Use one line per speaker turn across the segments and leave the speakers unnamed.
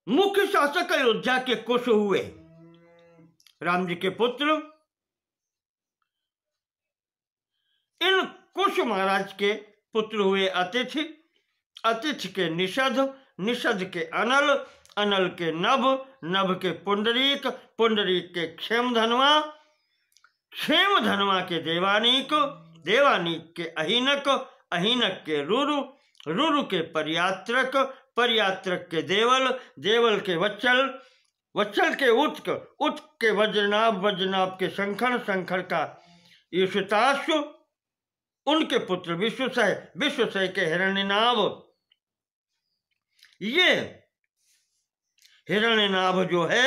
मुख्य शासक अयोध्या के कुश हुए। राम जी के पुत्र इन कुश महाराज के पुत्र हुए अतिथि, अतिथि के निषद, निषद के अनल, अनल के नभ, नभ के पुंडरीक, पुंडरीक के क्षेमधनवा, क्षेमधनवा के देवानीक, देवानीक के अहीनक, अहीनक के रुरु, रुरु के परियात्रक, परियात्रक के देवल, देवल के वत्सल, वत्सल के उत्क, उत्क के वज्रनाभ, वज्रनाभ के शंखर, शंखर का ईशुताश्व, उनके पुत्र विश्वसह, विश्वसह के हिरण्यनाभ। ये हिरण्यनाभ जो है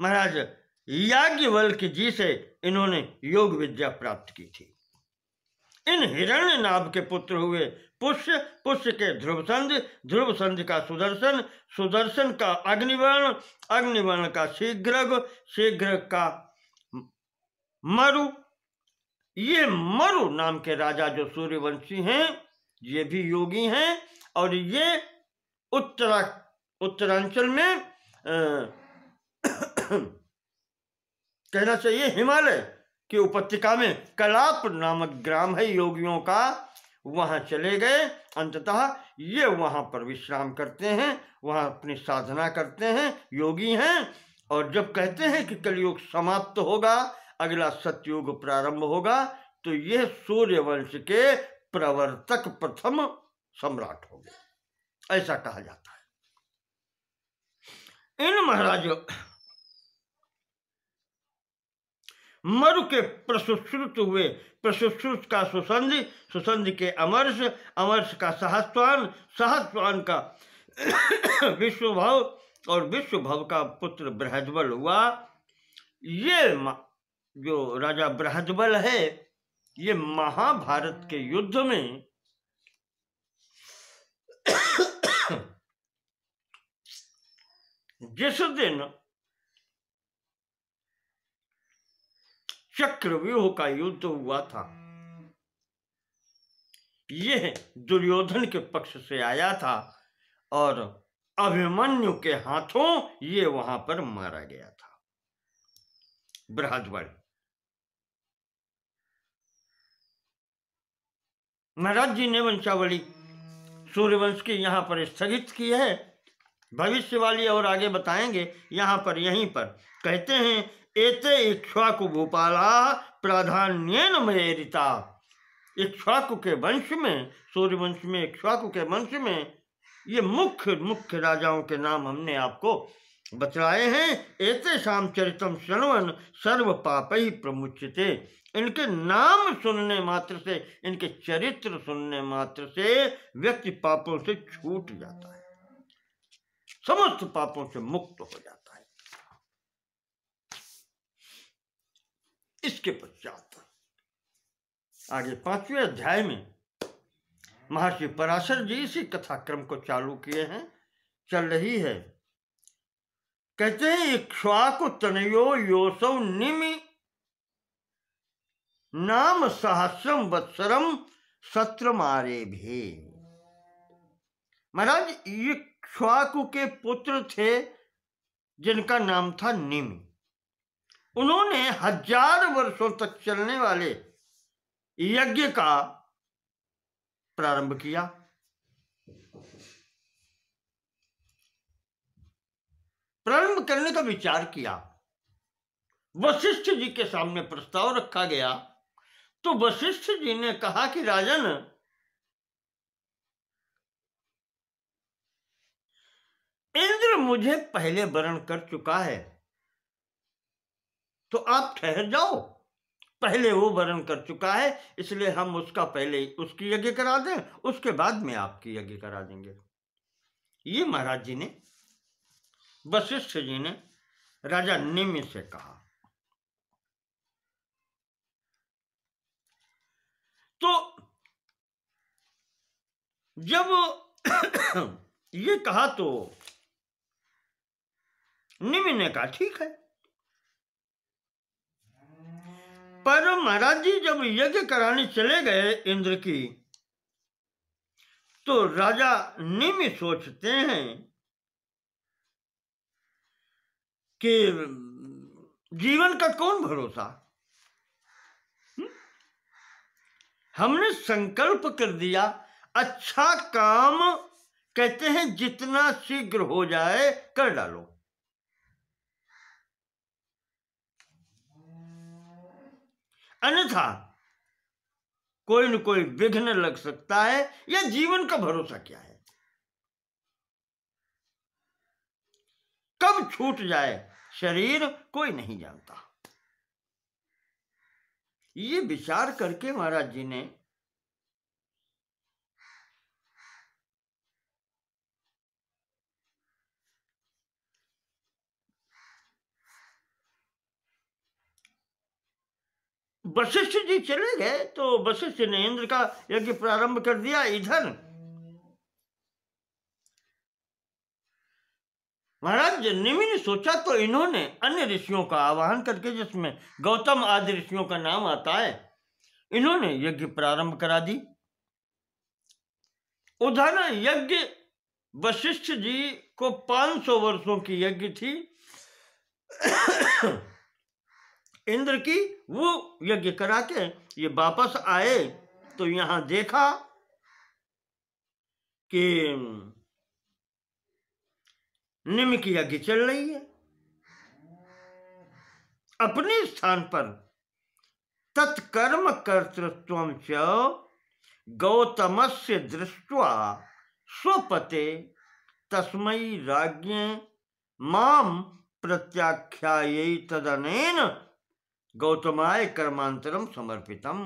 महाराज याज्ञवल्क्य जी से इन्होंने योग विद्या प्राप्त की थी। इन हिरण्यनाभ के पुत्र हुए पुष्य, पुष्य के ध्रुवसंध, ध्रुवसंध का सुदर्शन, सुदर्शन का अग्निवर्ण, अग्निवर्ण का शीघ्रग, शीघ्रग का मरु। ये मरु नाम के राजा जो सूर्यवंशी हैं, ये भी योगी हैं और ये उत्तरांचल में कहना चाहिए हिमालय की उपत्यका में कलाप नामक ग्राम है योगियों का, वहां चले गए। अंततः ये वहां पर विश्राम करते हैं, वहां अपनी साधना करते हैं, योगी हैं। और जब कहते हैं कि कलयुग समाप्त होगा, अगला सतयुग प्रारंभ होगा, तो यह सूर्यवंश के प्रवर्तक प्रथम सम्राट हो गए, ऐसा कहा जाता है। इन महाराज मरु के प्रसुश्रुत हुए, प्रसुश्रुत का सुसंधि, सुसंधि के अमर्ष, अमर्ष का सहस्वान, सहस्वान का विश्वभव और विश्वभव का पुत्र बृहद्बल हुआ। ये जो राजा बृहद्बल है, ये महाभारत के युद्ध में जिस दिन चक्रव्यूह का युद्ध हुआ था, यह दुर्योधन के पक्ष से आया था और अभिमन्यु के हाथों ये वहां पर मारा गया था बृहद्बल। महाराज जी ने वंशावली सूर्यवंश की यहाँ पर स्थगित की है, भविष्यवाली और आगे बताएंगे। यहाँ पर यहीं पर कहते हैं, एते इक्ष्वाकु भूपाला प्राधान्येन मयेरिता। इक्ष्वाकु के वंश में, सूर्यवंश में, इक्ष्वाकु के वंश में ये मुख्य मुख्य राजाओं के नाम हमने आपको बतलाए हैं। एते शाम चरितम शृण्वन् सर्व पापैः प्रमुच्यते। इनके नाम सुनने मात्र से, इनके चरित्र सुनने मात्र से व्यक्ति पापों से छूट जाता है, समस्त पापों से मुक्त हो जाता है। इसके पश्चात आगे 5वें अध्याय में महर्षि पराशर जी इसी कथाक्रम को चालू किए हैं, चल रही है। कहते हैं, इक्ष्वाकु तनयो योसौ निमि नाम सहस्रम वत्सरम सत्र मारे भी। महाराज इक्ष्वाकु के पुत्र थे जिनका नाम था निमि। उन्होंने 1000 वर्षों तक चलने वाले यज्ञ का प्रारंभ किया। प्रारंभ करने का विचार किया। वशिष्ठ जी के सामने प्रस्ताव रखा गया तो वशिष्ठ जी ने कहा कि राजन, इंद्र मुझे पहले वरण कर चुका है, तो आप ठहर जाओ, पहले वो वरण कर चुका है, इसलिए हम उसका पहले उसकी यज्ञ करा दें, उसके बाद में आपकी यज्ञ करा देंगे। ये महाराज जी ने, वशिष्ठ जी ने राजा निमि से कहा। तो जब ये कहा तो निमि ने कहा ठीक है। पर महाराज जी जब यज्ञ कराने चले गए इंद्र की, तो राजा निमि सोचते हैं कि जीवन का कौन भरोसा। हमने संकल्प कर दिया, अच्छा काम कहते हैं जितना शीघ्र हो जाए कर डालो। अन्यथा कोई न कोई विघ्न लग सकता है, या जीवन का भरोसा क्या है, कब छूट जाए शरीर कोई नहीं जानता। ये विचार करके महाराज जी ने वशिष्ठ जी चले गए, तो वशिष्ठ ने इंद्र का यज्ञ प्रारंभ कर दिया। इधर महाराज निमि ने सोचा, तो इन्होंने अन्य ऋषियों का आवाहन करके, जिसमें गौतम आदि ऋषियों का नाम आता है, इन्होंने यज्ञ प्रारंभ करा दी। उधर यज्ञ वशिष्ठ जी को 500 वर्षों की यज्ञ थी इंद्र की, वो यज्ञ करा के ये वापस आए, तो यहां देखा कि निम्न की यज्ञ चल रही है अपने स्थान पर। तत्कर्म कर्तृत्वं च गौतमस्य दृष्ट्वा स्वपते तस्मै राज्ञे माम प्रत्याख्यायै तदनेन गौतमाय कर्मांतरम समर्पितम।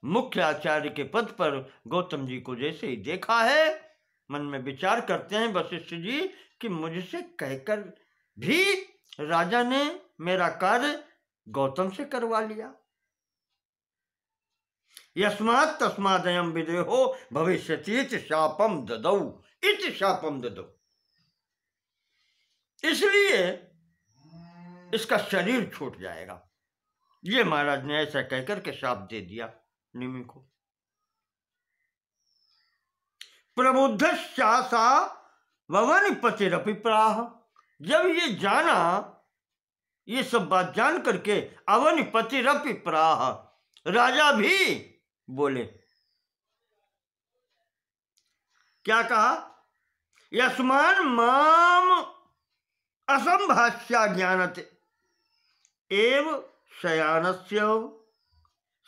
मुख्य आचार्य के पद पर गौतम जी को जैसे ही देखा है, मन में विचार करते हैं वशिष्ठ जी कि मुझसे कहकर भी राजा ने मेरा कार्य गौतम से करवा लिया। यस्मात् तस्मादयं विदेहो भविष्यति इति शापम ददौ, इति शापम ददौ। इसलिए इसका शरीर छूट जाएगा। ये महाराज ने ऐसा कहकर के शाप दे दिया निमि को। प्रबुद्धश्चासा ववनिपतिरपि प्राह। जब ये जाना, ये सब बात जान करके अवनिपतिरपि प्राह, राजा भी बोले। क्या कहा? यस्मान माम असंभाष्या ज्ञानते एव शयानस्य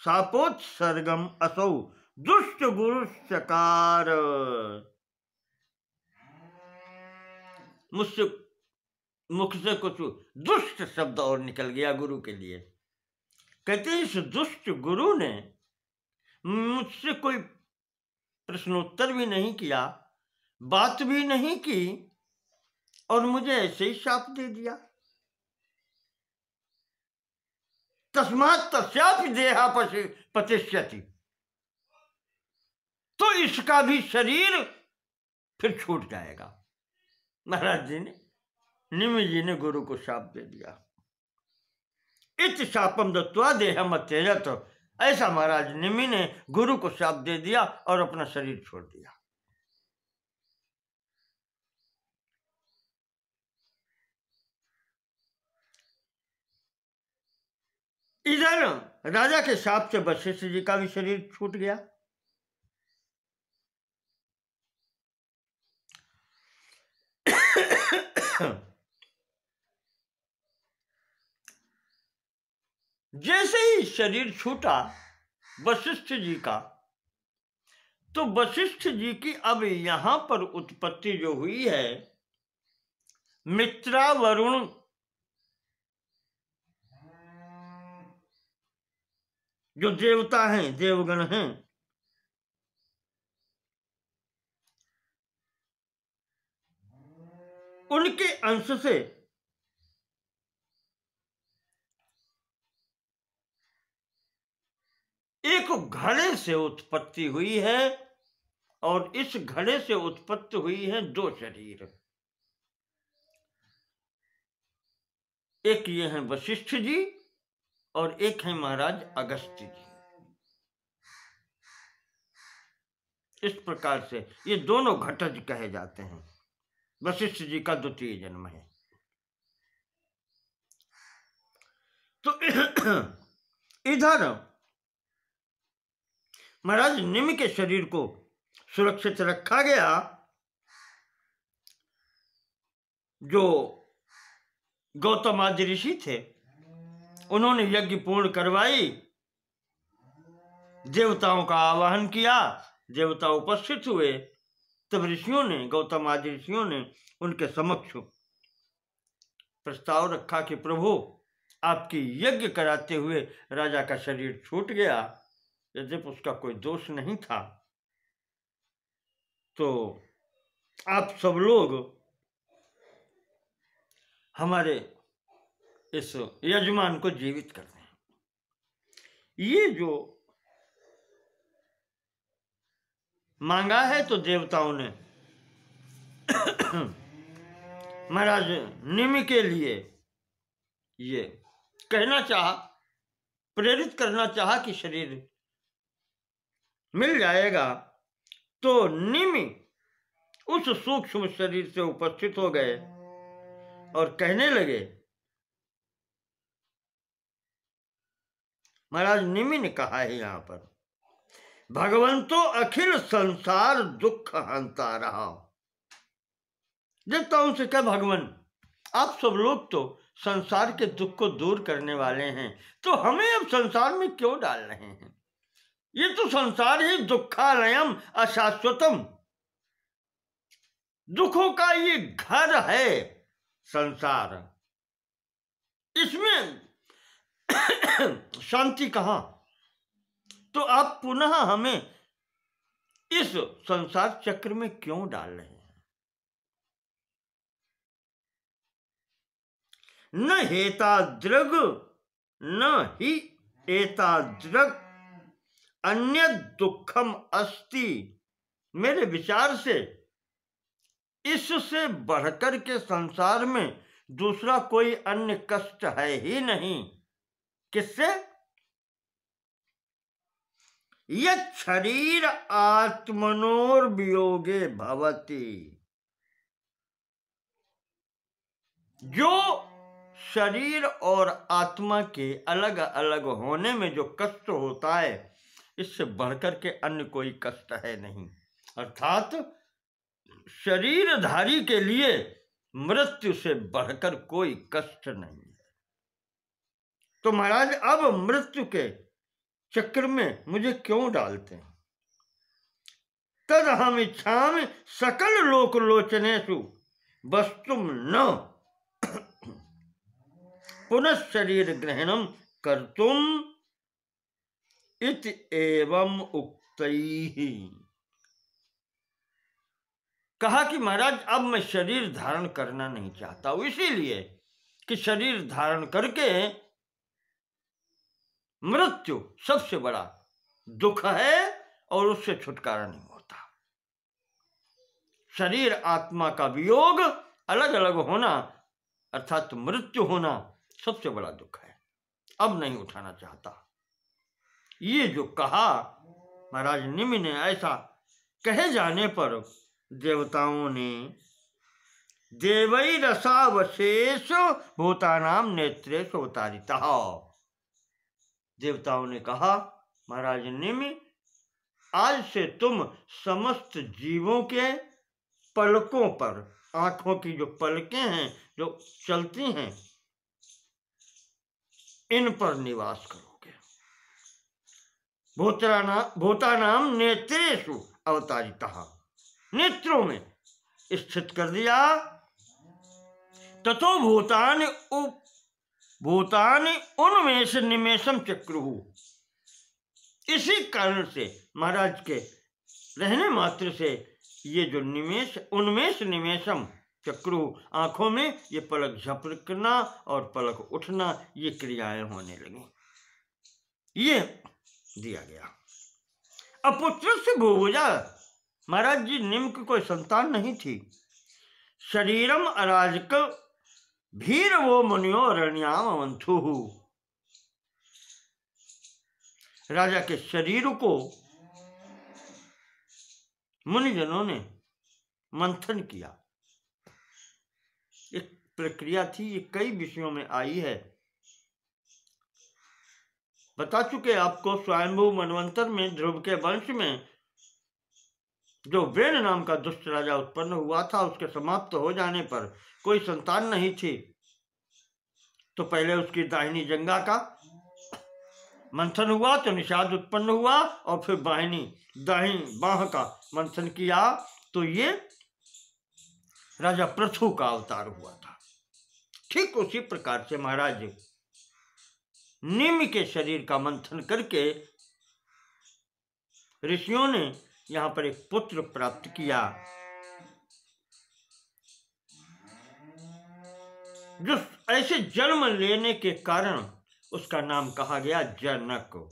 शापोत्सर्गम असौ दुष्ट गुरुश्चकार। मुझसे मुख से कुछ दुष्ट शब्द और निकल गया गुरु के लिए। कहते हैं इस दुष्ट गुरु ने मुझसे कोई प्रश्नोत्तर भी नहीं किया, बात भी नहीं की, और मुझे ऐसे ही शाप दे दिया। तस्मात् तस्यापि देहा पतिष्यति। तो इसका भी शरीर फिर छूट जाएगा। महाराज जी ने, निमि जी ने गुरु को शाप दे दिया। इत शापम दत्वा देहम त्यजत। ऐसा महाराज निमि ने गुरु को शाप दे दिया और अपना शरीर छोड़ दिया। इधर राजा के शाप से वशिष्ठ जी का भी शरीर छूट गया। जैसे ही शरीर छूटा वशिष्ठ जी का, तो वशिष्ठ जी की अब यहां पर उत्पत्ति जो हुई है, मित्रा वरुण जो देवता हैं, देवगण हैं, उनके अंश से एक घड़े से उत्पत्ति हुई है, और इस घड़े से उत्पत्ति हुई है 2 शरीर। एक ये हैं वशिष्ठ जी और एक है महाराज अगस्त्य जी। इस प्रकार से ये दोनों घटज कहे जाते हैं। वशिष्ठ जी का द्वितीय जन्म है। तो इधर महाराज निमि के शरीर को सुरक्षित रखा गया। जो गौतम आदि ऋषि थे उन्होंने यज्ञ पूर्ण करवाई, देवताओं का आवाहन किया, देवता उपस्थित हुए। तब ऋषियों ने, गौतम आदि ऋषियों ने उनके समक्ष प्रस्ताव रखा कि प्रभु, आपकी यज्ञ कराते हुए राजा का शरीर छूट गया, यद्यपि उसका कोई दोष नहीं था, तो आप सब लोग हमारे इस यजमान को जीवित कर दें। ये जो मांगा है तो देवताओं ने महाराज निमि के लिए ये कहना चाहा, प्रेरित करना चाहा कि शरीर मिल जाएगा। तो निमि उस सूक्ष्म शरीर से उपस्थित हो गए और कहने लगे। महाराज निमि ने कहा है यहाँ पर, भगवंतो अखिल संसार दुख हंता रहा। देवताओं से क्या, भगवान आप सब लोग तो संसार के दुख को दूर करने वाले हैं, तो हमें अब संसार में क्यों डाल रहे हैं? ये तो संसार ही दुखालयम अशाश्वतम, दुखों का ये घर है संसार, इसमें शांति कहाँ? तो आप पुनः हमें इस संसार चक्र में क्यों डाल रहे हैं? न हेताद्रग न ही एताद्रग अन्य दुखम अस्ति। मेरे विचार से इससे बढ़कर के संसार में दूसरा कोई अन्य कष्ट है ही नहीं। किससे? यत् शरीर आत्मनोर वियोगे भवति। जो शरीर और आत्मा के अलग अलग होने में जो कष्ट होता है, इससे बढ़कर के अन्य कोई कष्ट है नहीं। अर्थात शरीरधारी के लिए मृत्यु से बढ़कर कोई कष्ट नहीं है। तो महाराज अब मृत्यु के चक्र में मुझे क्यों डालते हैं? तद हम इच्छामि सकल लोक लोचनेषु वस्तुम न पुनः शरीर ग्रहणम कर्तुम इति एवं उक्तैहि। कहा कि महाराज अब मैं शरीर धारण करना नहीं चाहता हूं, इसीलिए कि शरीर धारण करके मृत्यु सबसे बड़ा दुख है और उससे छुटकारा नहीं होता। शरीर आत्मा का वियोग, अलग अलग होना अर्थात मृत्यु होना सबसे बड़ा दुख है, अब नहीं उठाना चाहता। ये जो कहा महाराज निमि ने, ऐसा कहे जाने पर देवताओं ने देवै रसावशेष भूतानाम नेत्रेषु अवतारिता। देवताओं ने कहा, महाराज निमि, आज से तुम समस्त जीवों के पलकों पर, आंखों की जो पलकें हैं जो चलती हैं, इन पर निवास करोगे। भूतानाम नेत्रेषु अवतारिता, नेत्रों में स्थित कर दिया। ततो भूतानि उन्मेष निमेषम चक्रुः। इसी कारण से महाराज के रहने मात्र से ये जो निमेष, उन्मेष निमेषम चक्रुः, आंखों में ये पलक झपकना और पलक उठना, ये क्रियाएं होने लगी। ये दिया गया। अपुत्र से भूभुजा, महाराज जी निम की कोई संतान नहीं थी। शरीरम अराजक भीर वो मुनियो रण्याम मंथु। राजा के शरीर को मुनिजनों ने मंथन किया, एक प्रक्रिया थी, ये कई विषयों में आई है। बता चुके आपको, स्वयंभू मनवंतर में ध्रुव के वंश में जो वेन नाम का दुष्ट राजा उत्पन्न हुआ था, उसके समाप्त हो जाने पर कोई संतान नहीं थी, तो पहले उसकी दाहिनी जंघा का मंथन हुआ तो निषाद उत्पन्न हुआ, और फिर दाहिनी बाह का मंथन किया तो ये राजा पृथु का अवतार हुआ था। ठीक उसी प्रकार से महाराज निम्न के शरीर का मंथन करके ऋषियों ने यहां पर एक पुत्र प्राप्त किया, जो ऐसे जन्म लेने के कारण उसका नाम कहा गया जनक।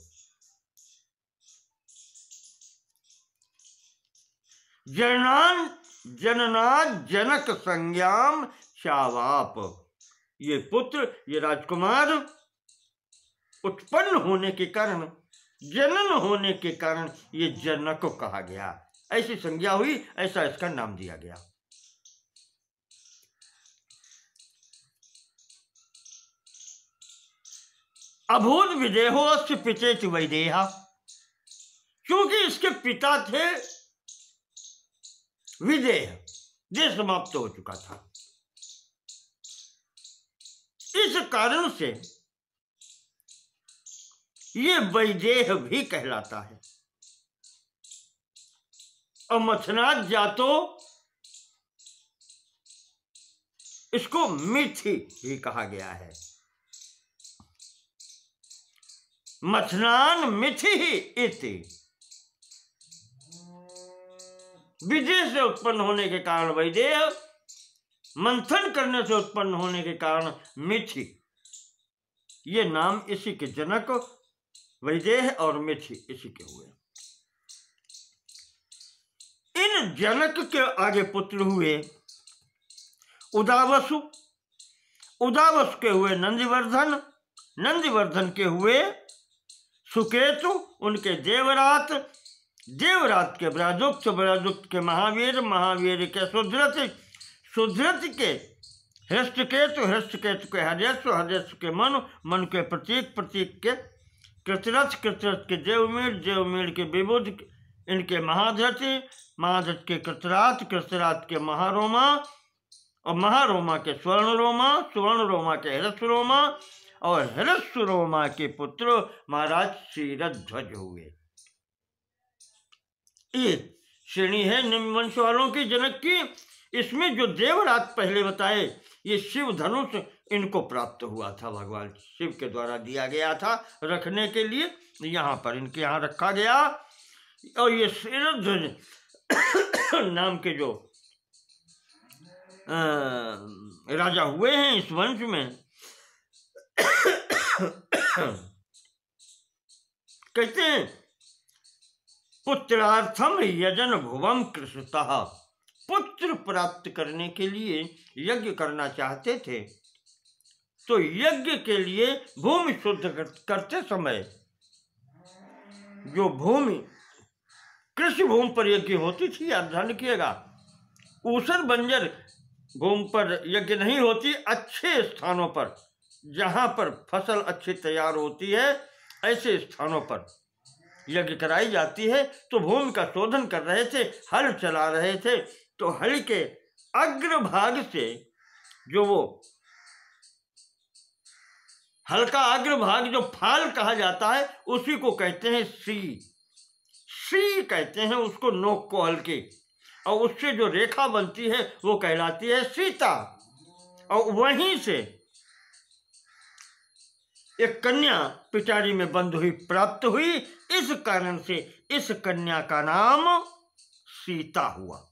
जननाद जनक संज्ञाम चावाप, ये पुत्र, ये राजकुमार उत्पन्न होने के कारण, जनन होने के कारण ये जनक कहा गया। ऐसी संज्ञा हुई, ऐसा इसका नाम दिया गया। अभूत विदेहो अस्य पितेति वैदेहा, क्योंकि इसके पिता थे विदेह, देह समाप्त हो चुका था, इस कारण से ये वैदेह भी कहलाता है। और मथनाथ जातो इसको मिथि भी कहा गया है। मथनान मिथि इति, विदेह से उत्पन्न होने के कारण वैदेह, मंथन करने से उत्पन्न होने के कारण मिथि, ये नाम इसी के जनक वैदेह और मिथि इसी के हुए। इन जनक के आगे पुत्र हुए उदावसु, उदावसु के हुए नंदिवर्धन, नंदिवर्धन के हुए सुकेतु, उनके देवरात, देवरात के ब्रजोक्त, ब्रजोक्त के महावीर, महावीर के सुधृत, सुधृत के हृष्टकेतु, हृष्टकेतु के हर्यस्व, हर्यस्व के मनु, मनु के प्रतीक, प्रतीक के कृतरथ, कृतरथ के देवमीर, देवमीर के विबुध, इनके महाधृति, महाधृत के कृतरात, कृतरात के महारोमा, और महारोमा के स्वर्ण रोमा, स्वर्ण रोमा के हृष्ट रोमा, और हृष्ट रोमा के पुत्र महाराज क्षीरध्वज हुए। ये श्रेणी है निम्न वंश वालों की, जनक की। इसमें जो देवरात पहले बताए, ये शिव धनुष इनको प्राप्त हुआ था, भगवान शिव के द्वारा दिया गया था रखने के लिए, यहाँ पर इनके यहाँ रखा गया। और ये क्षीरध्वज नाम के जो राजा हुए हैं इस वंश में, कहते हैं पुत्रार्थम यजन भुवम कृषतः, पुत्र प्राप्त करने के लिए यज्ञ करना चाहते थे, तो यज्ञ के लिए भूमि शुद्ध करते समय, जो भूमि कृषि भूमि पर यज्ञ होती थी, आप ध्यान रखिएगा, ऊसर बंजर भूमि पर यज्ञ नहीं होती, अच्छे स्थानों पर जहाँ पर फसल अच्छी तैयार होती है, ऐसे स्थानों पर यज्ञ कराई जाती है। तो भूमि का शोधन कर रहे थे, हल चला रहे थे, तो हल के अग्रभाग से जो वो हल का अग्रभाग जो फाल कहा जाता है, उसी को कहते हैं सी, सी कहते हैं उसको, नोक को हल की, और उससे जो रेखा बनती है वो कहलाती है सीता। और वहीं से एक कन्या पिटारी में बंद हुई, प्राप्त हुई, इस कारण से इस कन्या का नाम सीता हुआ।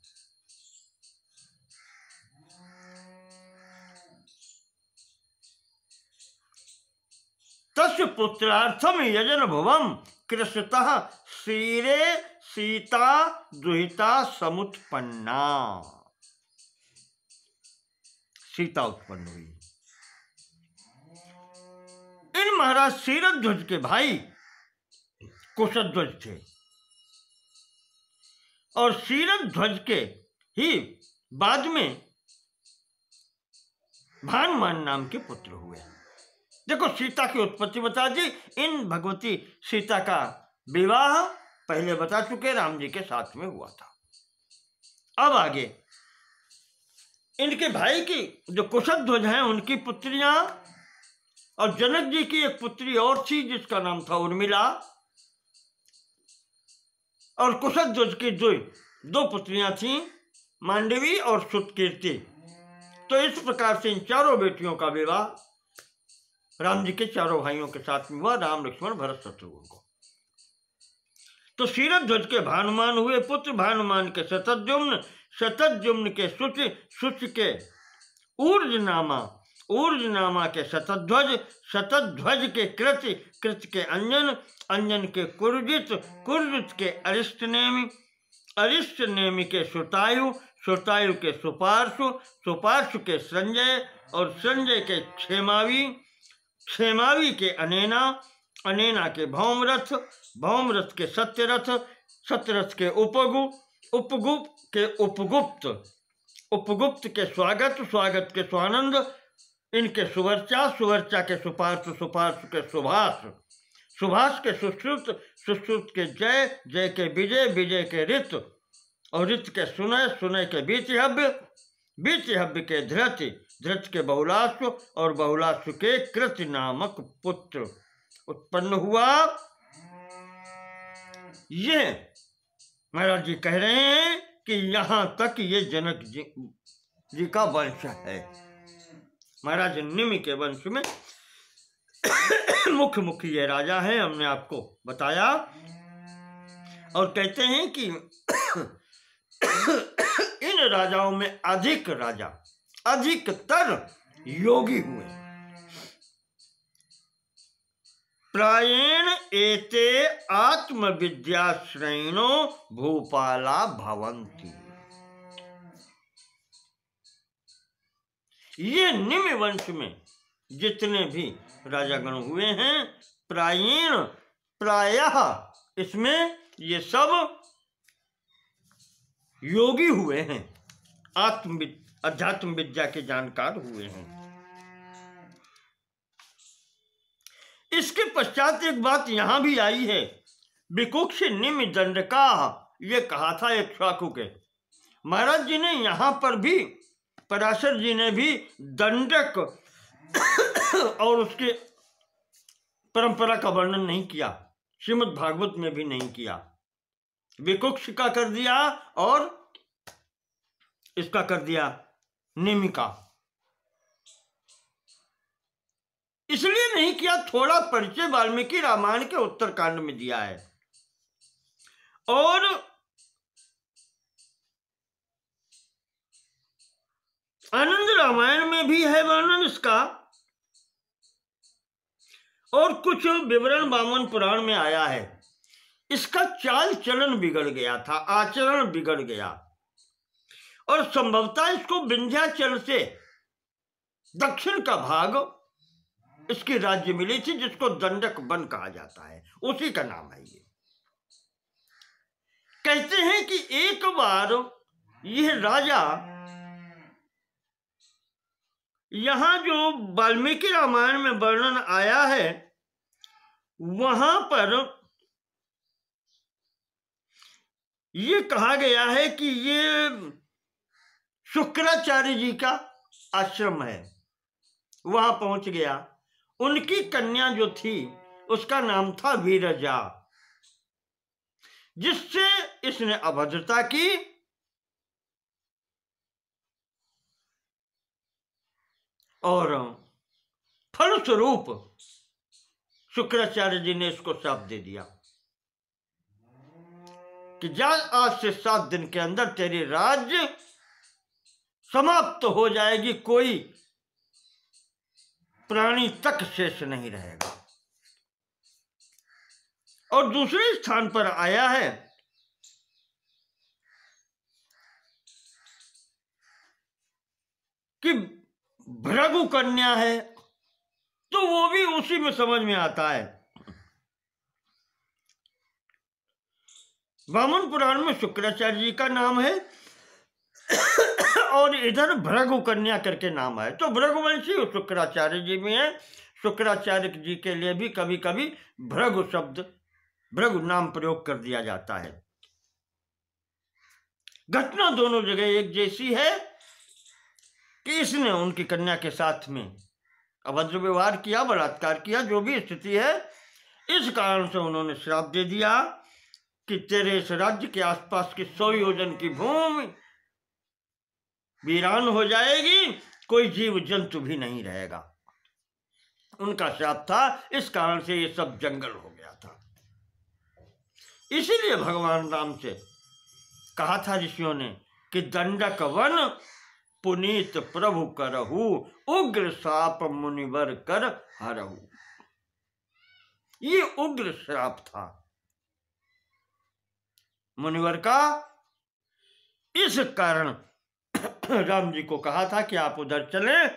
तस्य पुत्रार्थम यजन भुवम कृषतः क्षीरे सीता दुहिता समुत्पन्ना, सीता उत्पन्न हुई। इन महाराज क्षीरध्वज के भाई कुशध्वज थे, और क्षीरध्वज के ही बाद में भानुमान नाम के पुत्र हुए। देखो सीता की उत्पत्ति बता दी। इन भगवती सीता का विवाह पहले बता चुके, राम जी के साथ में हुआ था। अब आगे इनके भाई की जो कुशध्वज हैं उनकी पुत्रियां, और जनक जी की एक पुत्री और थी जिसका नाम था उर्मिला, और कुशध्वज की दो पुत्रियां थीं, मांडवी और सुतकीर्ति। तो इस प्रकार से इन चारों बेटियों का विवाह राम जी के चारों भाइयों के साथ में हुआ, राम लक्ष्मण भरत शत्रुघ्न को। तो शीरध्वज के भानुमान हुए पुत्र, भानुमान के शतद्युम्न, शतद्युम्न के शुचि, शुचि के ऊर्जनामा, ऊर्जनामा के शतध्वज, शतध्वज के कृति, कृति के अंजन, अंजन के कुर्जित, कुर्जित के अरिष्टनेमि, अरिष्टनेमि के सुतायु, सुतायु के सुपार्शु, सुपार्शु के संजय, और संजय के क्षेमावी, क्षेमावी के अनेना, अनेना के भौमरथ, भौमरथ के सत्यरथ, सत्यरथ के उपगु, उपगु के उपगुप्त, उपगुप्त के स्वागत, स्वागत के स्वानंद, इनके सुवर्चा, सुवर्चा के सुपार्श, सुपार्श के सुभाष, सुभाष के सुश्रुत, सुश्रुत के जय, जय के विजय, विजय के ऋत, और ऋत के सुनय, सुनय के बीतिहव्य, बीतिहव्य के धृति, धृत के बहुलाश्व, और बहुलाश्व के कृति नामक पुत्र उत्पन्न हुआ। ये महाराज जी कह रहे हैं कि यहां तक ये जनक जी का वंश है। महाराज निमि के वंश में मुख्य मुख्य ये राजा है, हमने आपको बताया। और कहते हैं कि इन राजाओं में अधिक राजा, अधिकतर योगी हुए। प्रायेण एते आत्मविद्याश्रयिणो भूपाला भवन्ति। ये निमि वंश में जितने भी राजागण हुए हैं, प्रायेण, प्रायः इसमें ये सब योगी हुए हैं, अध्यात्म विद्या के जानकार हुए हैं। इसके पश्चात एक बात यहां भी आई है, विकुक्ष निमि दंडका, ये कहा था एक शाकु के। महाराज जी ने यहां पर भी, पराशर जी ने भी दंडक और उसके परंपरा का वर्णन नहीं किया, श्रीमद् भागवत में भी नहीं किया। विकुक्ष का कर दिया और इसका कर दिया निमि का। इसलिए नहीं किया, थोड़ा परिचय वाल्मीकि रामायण के उत्तरकांड में दिया है, और आनंद रामायण में भी है वर्णन इसका, और कुछ विवरण वामन पुराण में आया है। इसका चाल चलन बिगड़ गया था, आचरण बिगड़ गया, और संभवतः इसको विंध्याचल से दक्षिण का भाग इसकी राज्य मिली थी, जिसको दंडक वन कहा जाता है, उसी का नाम है ये। कहते हैं कि एक बार यह राजा, यहां जो वाल्मीकि रामायण में वर्णन आया है, वहां पर यह कहा गया है कि ये शुक्राचार्य जी का आश्रम है। वहां पहुंच गया, उनकी कन्या जो थी उसका नाम था वीरजा, जिससे इसने अभद्रता की, और फलस्वरूप शुक्राचार्य जी ने इसको शाप दे दिया कि जा, आज से 7 दिन के अंदर तेरी राज्य समाप्त हो जाएगी, कोई प्राणी तक शेष नहीं रहेगा। और दूसरे स्थान पर आया है कि भृगु कन्या है, तो वो भी उसी में समझ में आता है। वामन पुराण में शुक्राचार्य जी का नाम है और इधर भृगु कन्या करके नाम आए। तो भृगुवंशी शुक्राचार्य जी में है। शुक्राचार्य जी के लिए भी कभी कभी भृगु शब्द, भृगु नाम प्रयोग कर दिया जाता है। घटना दोनों जगह एक जैसी है कि इसने उनकी कन्या के साथ में अभद्र व्यवहार किया, बलात्कार किया, जो भी स्थिति है, इस कारण से उन्होंने श्राप दे दिया कि तेरे इस राज्य के आसपास की 100 योजन की भूमि वीरान हो जाएगी, कोई जीव जंतु भी नहीं रहेगा। उनका श्राप था, इस कारण से ये सब जंगल हो गया था। इसीलिए भगवान राम से कहा था ऋषियों ने कि दंडक वन पुनीत प्रभु करहु, उग्र शाप मुनिवर कर हरहु। ये उग्र श्राप था मुनिवर का। इस कारण राम जी को कहा था कि आप उधर चलें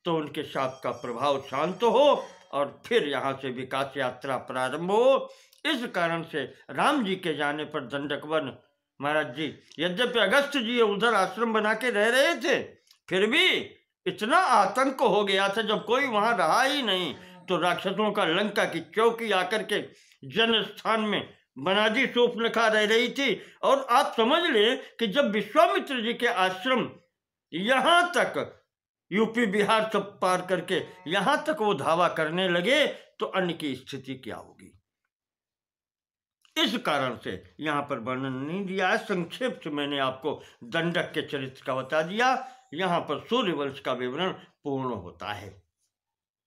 तो उनके शाप का प्रभाव शांत हो और फिर यहां से विकास यात्रा प्रारंभ हो। इस कारण से राम जी के जाने पर दंडक वन, महाराज जी, यद्यपि अगस्त जी उधर आश्रम बना के रह रहे थे, फिर भी इतना आतंक हो गया था जब कोई वहां रहा ही नहीं, तो राक्षसों का लंका की चौकी आकर के जन स्थान में बनादी शूर्पणखा रह रही थी। और आप समझ लें कि जब विश्वामित्र जी के आश्रम यहां तक यूपी बिहार सब पार करके यहां तक वो धावा करने लगे, तो अन्य की स्थिति क्या होगी। इस कारण से यहां पर वर्णन नहीं दिया है, संक्षेप से मैंने आपको दंडक के चरित्र का बता दिया। यहां पर सूर्यवंश का विवरण पूर्ण होता है,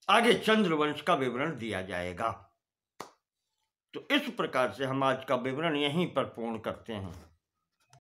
आगे चंद्रवंश का विवरण दिया जाएगा। तो इस प्रकार से हम आज का विवरण यहीं पर पूर्ण करते हैं।